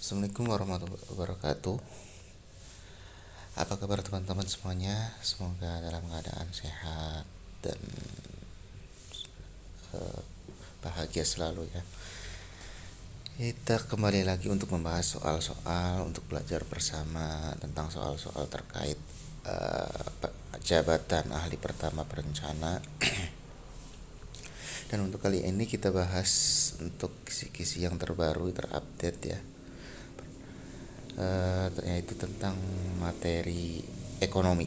Assalamualaikum warahmatullahi wabarakatuh. Apa kabar teman-teman semuanya? Semoga dalam keadaan sehat dan bahagia selalu ya. Kita kembali lagi untuk membahas soal-soal untuk belajar bersama tentang soal-soal terkait jabatan ahli pertama perencana. Dan untuk kali ini kita bahas untuk kisi-kisi yang terbaru terupdate ya, yaitu tentang materi ekonomi.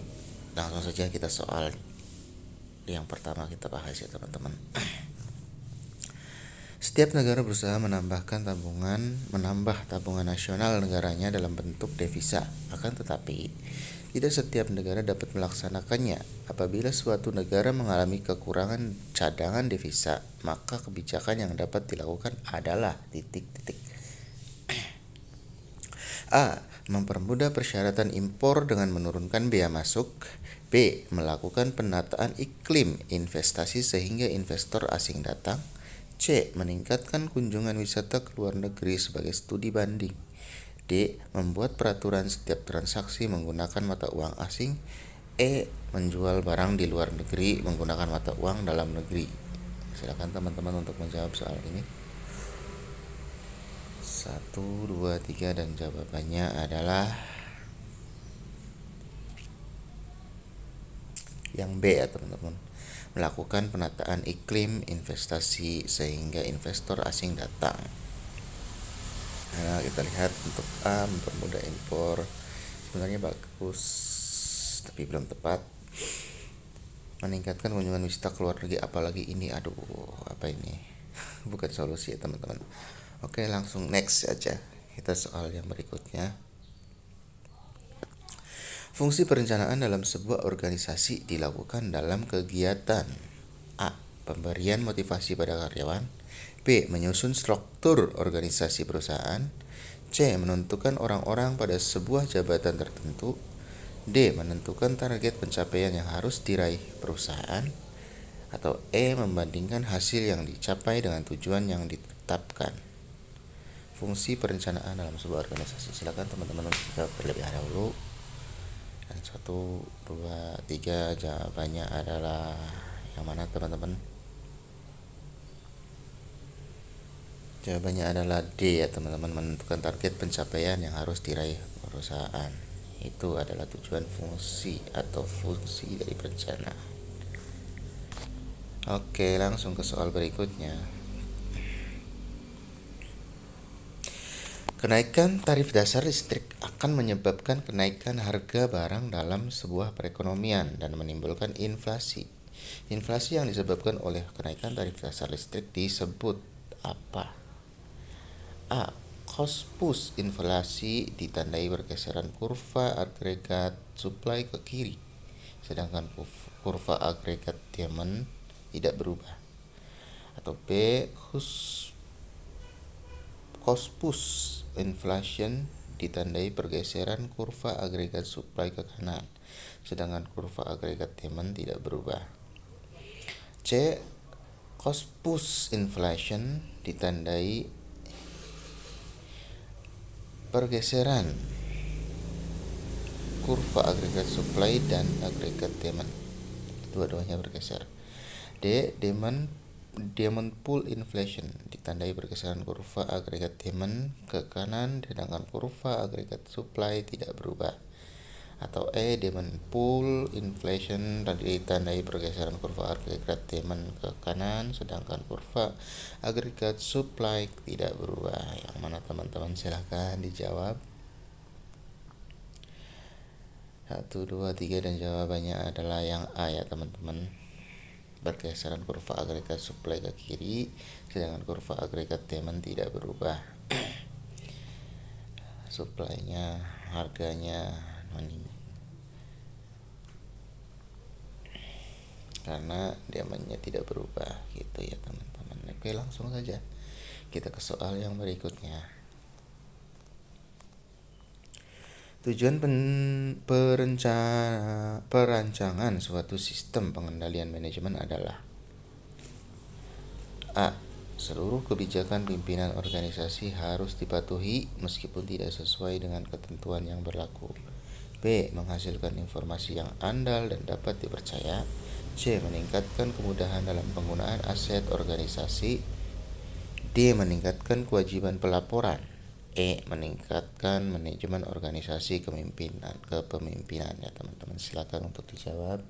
Langsung saja kita soal yang pertama kita bahas ya teman-teman. Setiap negara berusaha menambah tabungan nasional negaranya dalam bentuk devisa. Akan tetapi, tidak setiap negara dapat melaksanakannya. Apabila suatu negara mengalami kekurangan cadangan devisa, maka kebijakan yang dapat dilakukan adalah A. Mempermudah persyaratan impor dengan menurunkan bea masuk. B. Melakukan penataan iklim investasi sehingga investor asing datang. C. Meningkatkan kunjungan wisata ke luar negeri sebagai studi banding. D. Membuat peraturan setiap transaksi menggunakan mata uang asing. E. Menjual barang di luar negeri menggunakan mata uang dalam negeri. Silakan teman-teman untuk menjawab soal ini. 1, 2, 3 dan jawabannya adalah yang B ya teman-teman. Melakukan penataan iklim investasi sehingga investor asing datang. Nah, kita lihat untuk A, mempermudah impor. Sebenarnya bagus, tapi belum tepat. Meningkatkan kunjungan wisata ke luar negeri, apalagi ini, apa ini? Bukan solusi ya teman-teman. Oke, langsung next aja. Kita soal yang berikutnya. Fungsi perencanaan dalam sebuah organisasi dilakukan dalam kegiatan A. Pemberian motivasi pada karyawan. B. Menyusun struktur organisasi perusahaan. C. Menentukan orang-orang pada sebuah jabatan tertentu. D. Menentukan target pencapaian yang harus diraih perusahaan. Atau E. Membandingkan hasil yang dicapai dengan tujuan yang ditetapkan. Fungsi perencanaan dalam sebuah organisasi. Silakan teman-teman untuk jawab terlebih dahulu. Dan 1, 2, 3 jawabannya adalah yang mana teman-teman? Jawabannya adalah D ya teman-teman. Menentukan target pencapaian yang harus diraih perusahaan. Itu adalah tujuan fungsi atau fungsi dari perencanaan. Oke, langsung ke soal berikutnya. Kenaikan tarif dasar listrik akan menyebabkan kenaikan harga barang dalam sebuah perekonomian dan menimbulkan inflasi. Inflasi yang disebabkan oleh kenaikan tarif dasar listrik disebut apa? A. Cost push inflasi ditandai pergeseran kurva agregat supply ke kiri, sedangkan kurva agregat demand tidak berubah. Atau B. Cost push inflation ditandai pergeseran kurva agregat supply ke kanan, sedangkan kurva agregat demand tidak berubah. C. Cost push inflation ditandai pergeseran kurva agregat supply dan agregat demand, dua-duanya bergeser. D. Demand pull inflation ditandai pergeseran kurva agregat demand ke kanan sedangkan kurva agregat supply tidak berubah. Atau E. Demand pull inflation ditandai pergeseran kurva agregat demand ke kanan sedangkan kurva agregat supply tidak berubah. Yang mana teman-teman? Silahkan dijawab. 1, 2, 3 dan jawabannya adalah yang A ya teman-teman. Pergeseran kurva agregat supply ke kiri sedangkan kurva agregat demand tidak berubah. Supply-nya, harganya karena demand-nya tidak berubah gitu ya teman-teman. Oke, langsung saja kita ke soal yang berikutnya. Tujuan perancangan suatu sistem pengendalian manajemen adalah A. Seluruh kebijakan pimpinan organisasi harus dipatuhi meskipun tidak sesuai dengan ketentuan yang berlaku. B. Menghasilkan informasi yang andal dan dapat dipercaya. C. Meningkatkan kemudahan dalam penggunaan aset organisasi. D. Meningkatkan kewajiban pelaporan. E. Meningkatkan manajemen organisasi kepemimpinan. Ya teman-teman, silakan untuk dijawab.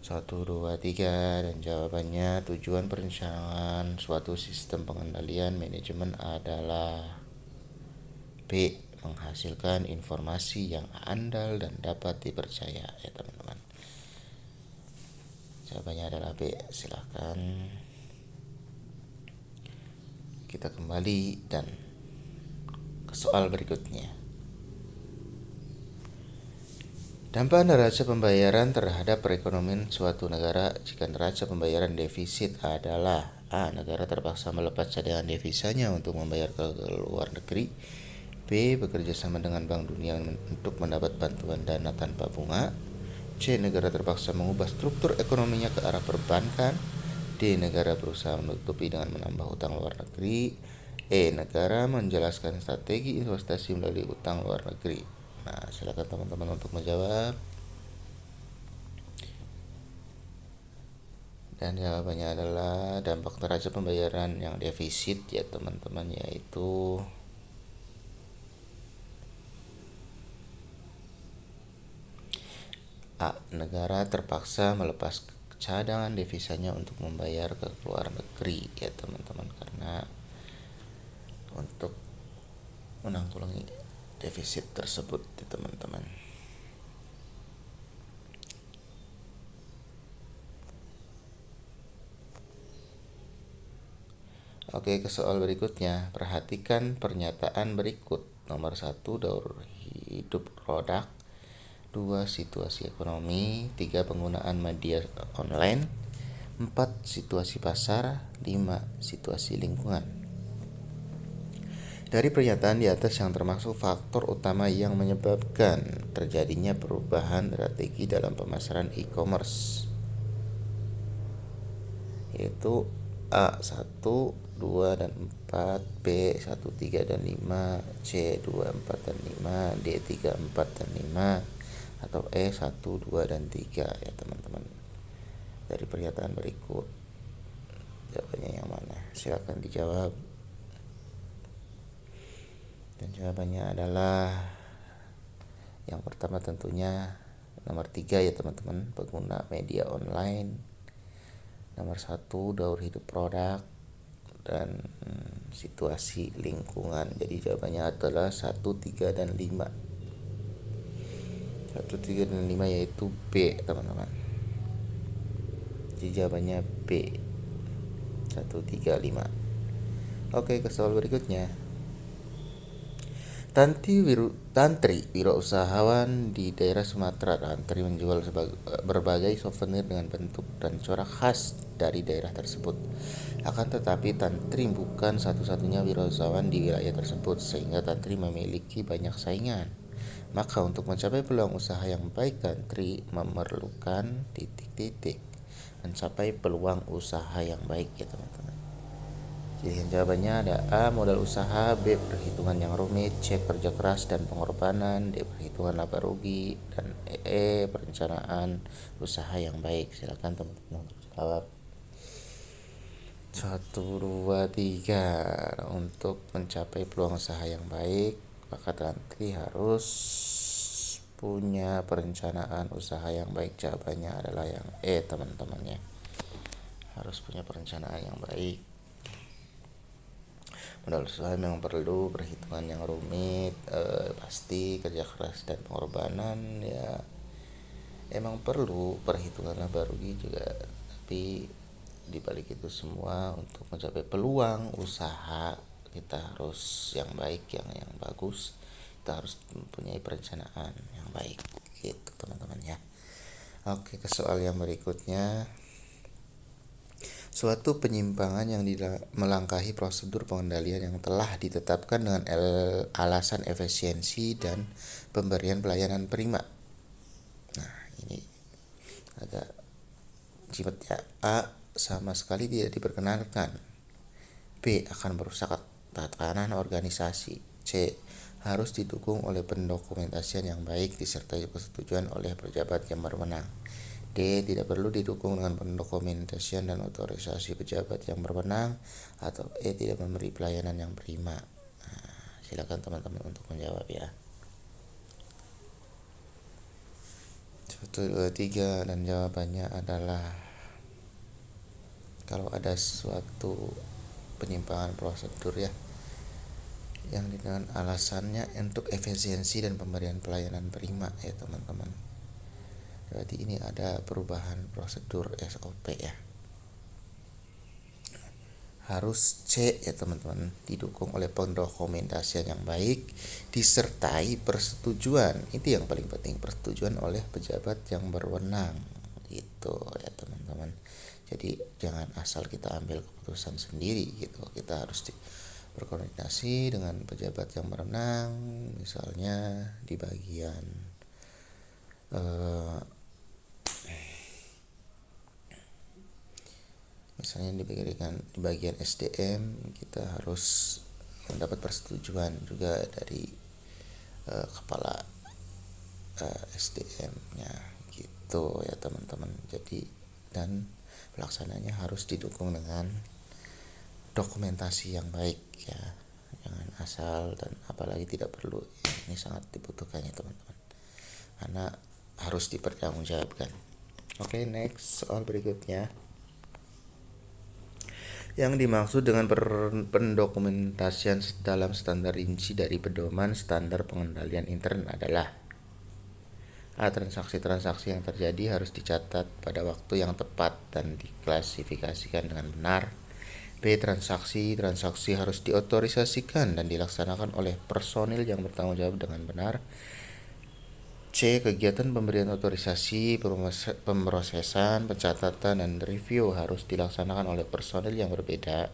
1, 2, 3. Dan jawabannya, tujuan perencanaan suatu sistem pengendalian manajemen adalah B. Menghasilkan informasi yang andal dan dapat dipercaya. Ya teman-teman, jawabannya adalah B. Silahkan kita kembali dan ke soal berikutnya. Dampak neraca pembayaran terhadap perekonomian suatu negara jika neraca pembayaran defisit adalah A. Negara terpaksa melepas cadangan devisanya untuk membayar ke luar negeri. B. Bekerja sama dengan Bank Dunia untuk mendapat bantuan dana tanpa bunga. C. Negara terpaksa mengubah struktur ekonominya ke arah perbankan. D. Negara berusaha menutupi dengan menambah utang luar negeri. E. Negara menjelaskan strategi investasi melalui utang luar negeri. Nah, silakan teman-teman untuk menjawab. Dan jawabannya adalah dampak neraca pembayaran yang defisit ya teman-teman, yaitu A. Negara terpaksa melepas cadangan devisanya untuk membayar ke luar negeri ya teman-teman, karena untuk menanggulangi defisit tersebut ya teman-teman. Oke, ke soal berikutnya. Perhatikan pernyataan berikut. Nomor 1, daur hidup produk. 2, situasi ekonomi. 3, penggunaan media online. 4, situasi pasar. 5, situasi lingkungan. Dari pernyataan di atas yang termasuk faktor utama yang menyebabkan terjadinya perubahan strategi dalam pemasaran e-commerce, yaitu A. 1, 2, dan 4, B. 1, 3, dan 5, C. 2, 4, dan 5, D. 3, 4, dan 5, atau E. 1, 2, dan 3 ya teman-teman. Dari pernyataan berikut, jawabannya yang mana? Silakan dijawab. Dan jawabannya adalah yang pertama, tentunya nomor 3 ya teman-teman, pengguna media online. Nomor 1, daur hidup produk. Dan situasi lingkungan. Jadi jawabannya adalah 1, 3, dan 5. 1, 3, dan 5 yaitu B teman-teman. Jadi jawabannya B. 1, 3, 5. Oke, ke soal berikutnya. Tantri, wirausahawan di daerah Sumatera. Tantri menjual berbagai souvenir dengan bentuk dan corak khas dari daerah tersebut. Akan tetapi Tantri bukan satu-satunya wirausahawan di wilayah tersebut, sehingga Tantri memiliki banyak saingan. Maka untuk mencapai peluang usaha yang baik, Tantri memerlukan titik-titik mencapai peluang usaha yang baik ya teman-teman. Jadi jawabannya ada A. Modal usaha. B. Perhitungan yang rumit. C. Kerja keras dan pengorbanan. D. Perhitungan laba rugi. Dan E. Perencanaan usaha yang baik. Silakan teman-teman jawab. 1, 2, 3. Untuk mencapai peluang usaha yang baik, maka Tantri harus punya perencanaan usaha yang baik. Jawabannya adalah yang E teman-temannya. Harus punya perencanaan yang baik. Modal usaha memang perlu perhitungan yang rumit, pasti kerja keras dan pengorbanan ya emang perlu, perhitungan laba rugi juga. Tapi dibalik itu semua, untuk mencapai peluang usaha kita harus yang baik, yang bagus. Kita harus mempunyai perencanaan yang baik gitu teman-teman ya. Oke, ke soal yang berikutnya. Suatu penyimpangan yang melangkahi prosedur pengendalian yang telah ditetapkan dengan alasan efisiensi dan pemberian pelayanan prima. Nah, ini agak jimat ya. A. Sama sekali tidak diperkenankan. B. Akan merusak tatanan organisasi. C. Harus didukung oleh pendokumentasian yang baik disertai persetujuan oleh pejabat yang berwenang. D. Tidak perlu didukung dengan pendokumentasian dan otorisasi pejabat yang berwenang. Atau E. Tidak memberi pelayanan yang prima. Silakan teman-teman untuk menjawab ya. 1, 2, 3 dan jawabannya adalah kalau ada suatu penyimpangan prosedur ya yang dengan alasannya untuk efisiensi dan pemberian pelayanan prima ya teman-teman. Berarti ini ada perubahan prosedur SOP ya. Harus C ya teman-teman, didukung oleh pendokumentasian yang baik disertai persetujuan. Itu yang paling penting, persetujuan oleh pejabat yang berwenang. Gitu ya teman-teman. Jadi jangan asal kita ambil keputusan sendiri gitu. Kita harus berkoordinasi dengan pejabat yang berwenang, misalnya di bagian misalnya di bagian SDM kita harus mendapat persetujuan juga dari kepala SDM-nya gitu ya teman-teman. Jadi dan pelaksananya harus didukung dengan dokumentasi yang baik ya, jangan asal, dan apalagi tidak perlu. Ini sangat dibutuhkan ya teman-teman, karena harus dipertanggungjawabkan. Oke, next soal berikutnya. Yang dimaksud dengan pendokumentasian dalam standar rinci dari pedoman standar pengendalian intern adalah A. Transaksi-transaksi yang terjadi harus dicatat pada waktu yang tepat dan diklasifikasikan dengan benar. B. Transaksi harus diotorisasikan dan dilaksanakan oleh personil yang bertanggung jawab dengan benar. C. Kegiatan pemberian otorisasi, pemrosesan, pencatatan, dan review harus dilaksanakan oleh personil yang berbeda.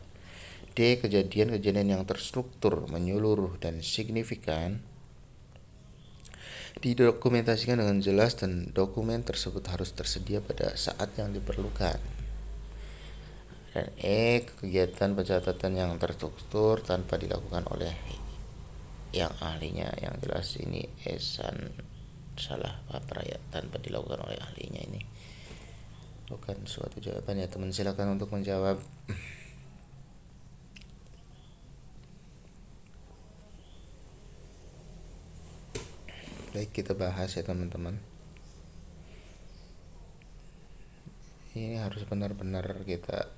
D. Kejadian-kejadian yang terstruktur, menyeluruh, dan signifikan didokumentasikan dengan jelas dan dokumen tersebut harus tersedia pada saat yang diperlukan. Dan E. Kegiatan pencatatan yang terstruktur tanpa dilakukan oleh yang ahlinya. Yang jelas ini salah kaprah ya, tanpa dilakukan oleh ahlinya ini bukan suatu jawaban ya teman. Silakan untuk menjawab. Baik, kita bahas ya teman-teman. Ini harus benar-benar kita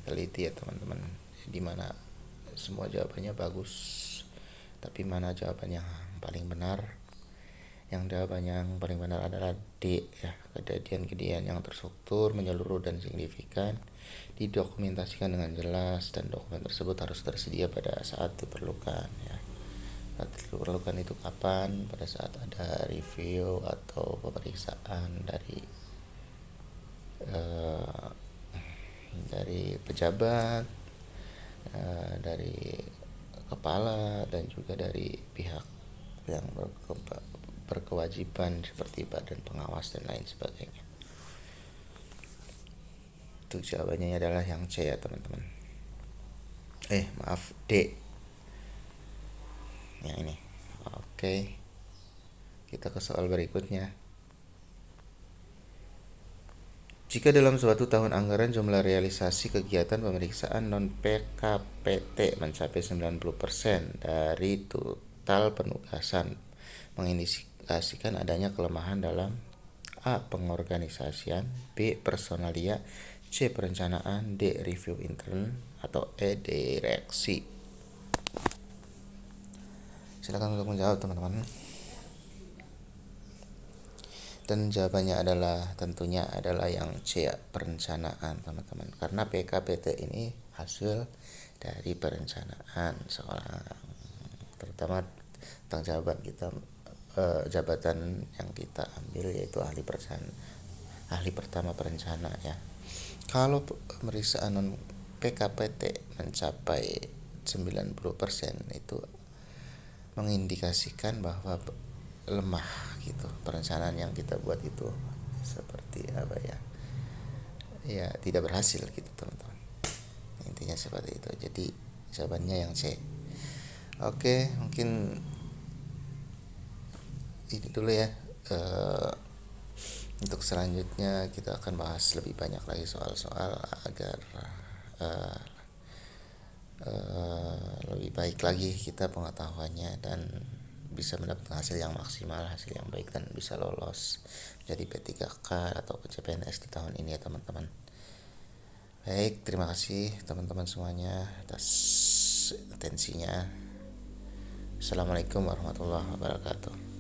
teliti ya teman-teman, dimana semua jawabannya bagus tapi mana jawaban yang paling benar. Yang jawaban yang paling benar adalah D ya, kejadian-kejadian yang terstruktur, menyeluruh, dan signifikan didokumentasikan dengan jelas dan dokumen tersebut harus tersedia pada saat diperlukan ya. Saat diperlukan itu kapan? Pada saat ada review atau pemeriksaan dari pejabat, dari kepala, dan juga dari pihak yang berkewajiban seperti badan pengawas dan lain sebagainya. Untuk jawabannya adalah yang C ya teman-teman. Maaf, D. Yang ini. Oke. Kita ke soal berikutnya. Jika dalam suatu tahun anggaran jumlah realisasi kegiatan pemeriksaan non-PKPT mencapai 90% dari total penugasan, mengindikasikan adanya kelemahan dalam A. Pengorganisasian, B. Personalia, C. Perencanaan, D. Review intern, atau E. Direksi. Silakan untuk menjawab teman-teman. Dan jawabannya tentunya adalah yang C ya, perencanaan teman-teman. Karena PKPT ini hasil dari perencanaan seorang, terutama tentang jabatan yang kita ambil yaitu ahli pertama perencana ya. Kalau pemeriksaan non PKPT mencapai 90% itu mengindikasikan bahwa lemah gitu perencanaan yang kita buat itu. Seperti apa ya, ya tidak berhasil gitu teman-teman. Intinya seperti itu. Jadi jawabannya yang C. Oke, mungkin ini dulu ya. Eh, untuk selanjutnya kita akan bahas lebih banyak lagi soal-soal agar eh, lebih baik lagi kita pengetahuannya dan bisa mendapatkan hasil yang maksimal, hasil yang baik, dan bisa lolos jadi P3K atau CPNS di tahun ini ya teman-teman. Baik, terima kasih teman-teman semuanya atas atensinya. Assalamualaikum warahmatullahi wabarakatuh.